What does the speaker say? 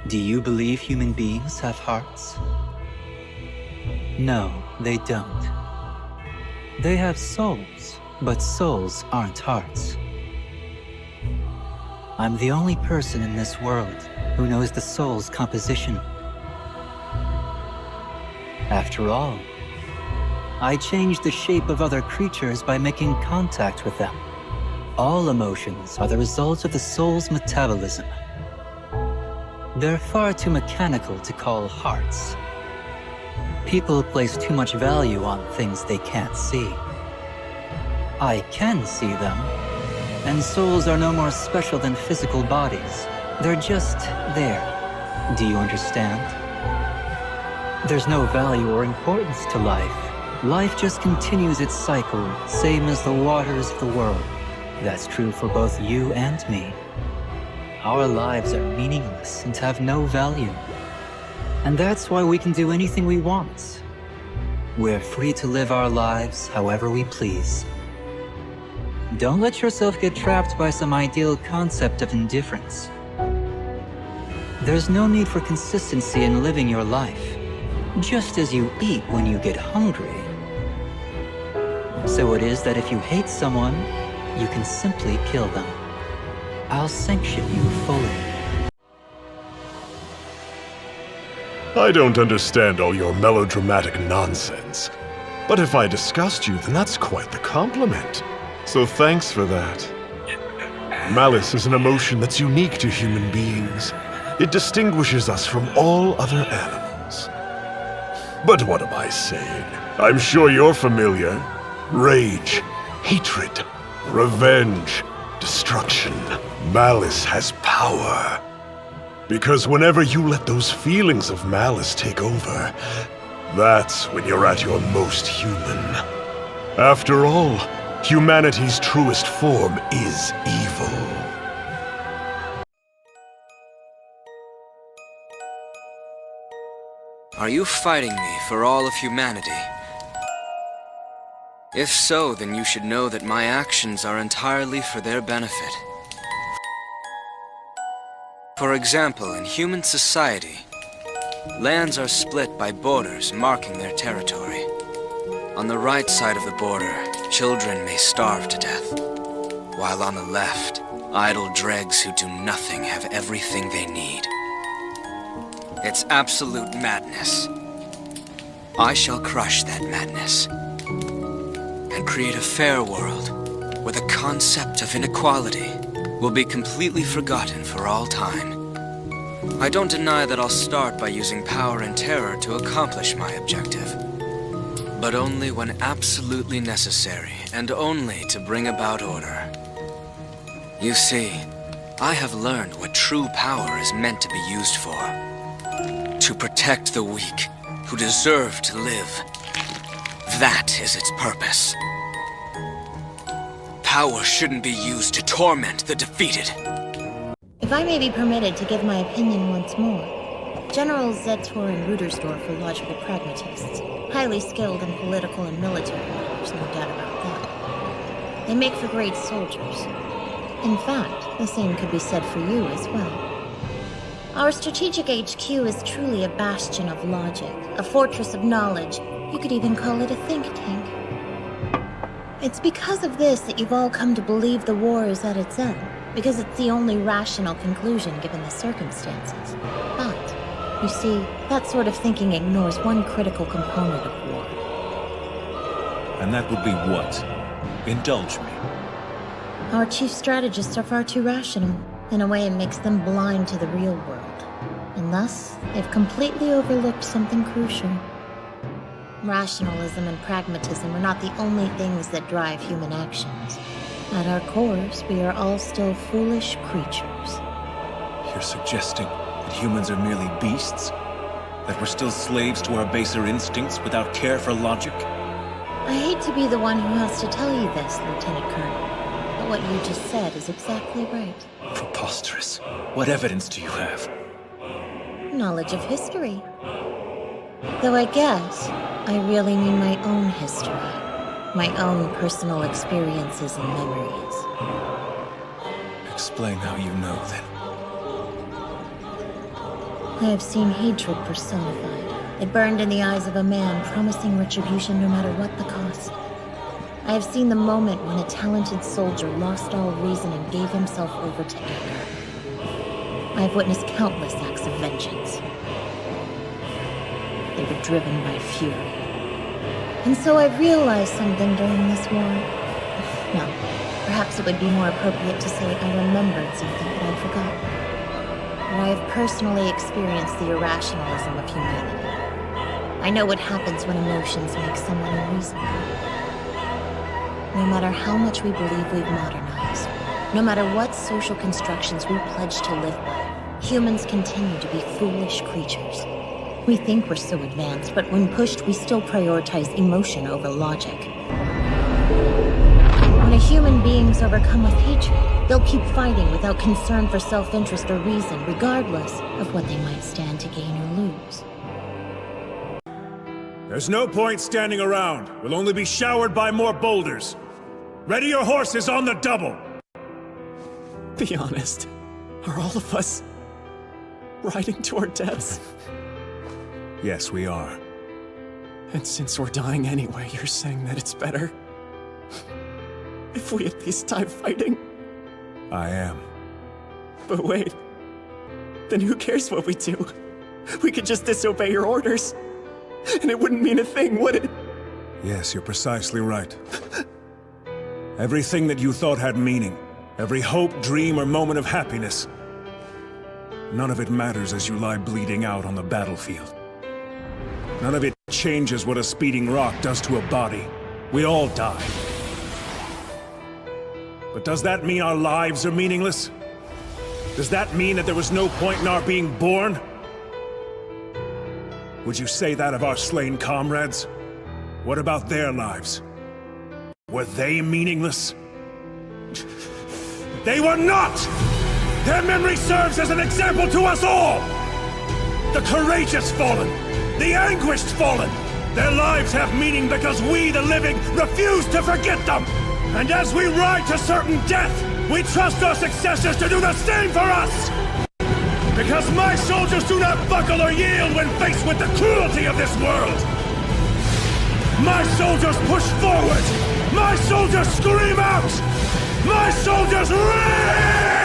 Do you believe human beings have hearts? No, they don't. They have souls, but souls aren't hearts. I'm the only person in this world who knows the soul's composition. After all, I change the shape of other creatures by making contact with them. All emotions are the result of the soul's metabolism. They're far too mechanical to call hearts. People place too much value on things they can't see. I can see them, and souls are no more special than physical bodies. They're just there. Do you understand? There's no value or importance to life. Life just continues its cycle, same as the waters of the world. That's true for both you and me. Our lives are meaningless and have no value. And that's why we can do anything we want. We're free to live our lives however we please. Don't let yourself get trapped by some ideal concept of indifference. There's no need for consistency in living your life, just as you eat when you get hungry. So it is that if you hate someone, you can simply kill them. I'll sanction you fully. I don't understand all your melodramatic nonsense. But if I disgust you, then that's quite the compliment. So thanks for that. Malice is an emotion that's unique to human beings. It distinguishes us from all other animals. But what am I saying? I'm sure you're familiar. Rage, hatred, revenge, destruction. Malice has power. Because whenever you let those feelings of malice take over, that's when you're at your most human. After all, humanity's truest form is evil. Are you fighting me for all of humanity? If so, then you should know that my actions are entirely for their benefit. For example, in human society, lands are split by borders marking their territory. On the right side of the border, children may starve to death, while on the left, idle dregs who do nothing have everything they need. It's absolute madness. I shall crush that madness and create a fair world where the concept of inequality will be completely forgotten for all time. I don't deny that I'll start by using power and terror to accomplish my objective, but only when absolutely necessary and only to bring about order. You see, I have learned what true power is meant to be used for. To protect the weak, who deserve to live. That is its purpose. Power shouldn't be used to torment the defeated. If I may be permitted to give my opinion once more, Generals Zetor and Rudersdorf are logical pragmatists, highly skilled in political and military matters, no doubt about that. They make for great soldiers. In fact, the same could be said for you as well. Our strategic HQ is truly a bastion of logic, a fortress of knowledge. You could even call it a think tank. It's because of this that you've all come to believe the war is at its end, because it's the only rational conclusion given the circumstances. But, you see, that sort of thinking ignores one critical component of war. And that would be what? Indulge me. Our chief strategists are far too rational. In a way, it makes them blind to the real world. And thus, they've completely overlooked something crucial. Rationalism and pragmatism are not the only things that drive human actions. At our cores, we are all still foolish creatures. You're suggesting that humans are merely beasts? That we're still slaves to our baser instincts without care for logic? I hate to be the one who has to tell you this, Lieutenant Colonel, but what you just said is exactly right. Preposterous. What evidence do you have? Knowledge of history. Though I guess I really mean my own history. My own personal experiences and memories. Explain how you know, then. I have seen hatred personified. It burned in the eyes of a man, promising retribution no matter what the cost. I have seen the moment when a talented soldier lost all reason and gave himself over to anger. I have witnessed countless acts of vengeance. They were driven by fury. And so I realized something during this war. No, perhaps it would be more appropriate to say I remembered something that I'd forgotten. But I have personally experienced the irrationalism of humanity. I know what happens when emotions make someone unreasonable. No matter how much we believe we've modernized, no matter what social constructions we pledge to live by, humans continue to be foolish creatures. We think we're so advanced, but when pushed, we still prioritize emotion over logic. When a human being's overcome with hatred, they'll keep fighting without concern for self-interest or reason, regardless of what they might stand to gain or lose. There's no point standing around. We'll only be showered by more boulders. Ready your horses on the double! Be honest. Are all of us riding to our deaths? Yes, we are. And since we're dying anyway, you're saying that it's better if we at least die fighting? I am. But wait. Then who cares what we do? We could just disobey your orders. And it wouldn't mean a thing, would it? Yes, you're precisely right. Everything that you thought had meaning, every hope, dream, or moment of happiness, none of it matters as you lie bleeding out on the battlefield. None of it changes what a speeding rock does to a body. We all die. But does that mean our lives are meaningless? Does that mean that there was no point in our being born? Would you say that of our slain comrades? What about their lives? Were they meaningless? They were not! Their memory serves as an example to us all! The courageous fallen, the anguished fallen, their lives have meaning because we, the living, refuse to forget them! And as we ride to certain death, we trust our successors to do the same for us! Because my soldiers do not buckle or yield when faced with the cruelty of this world! My soldiers push forward! My soldiers scream out! My soldiers rage!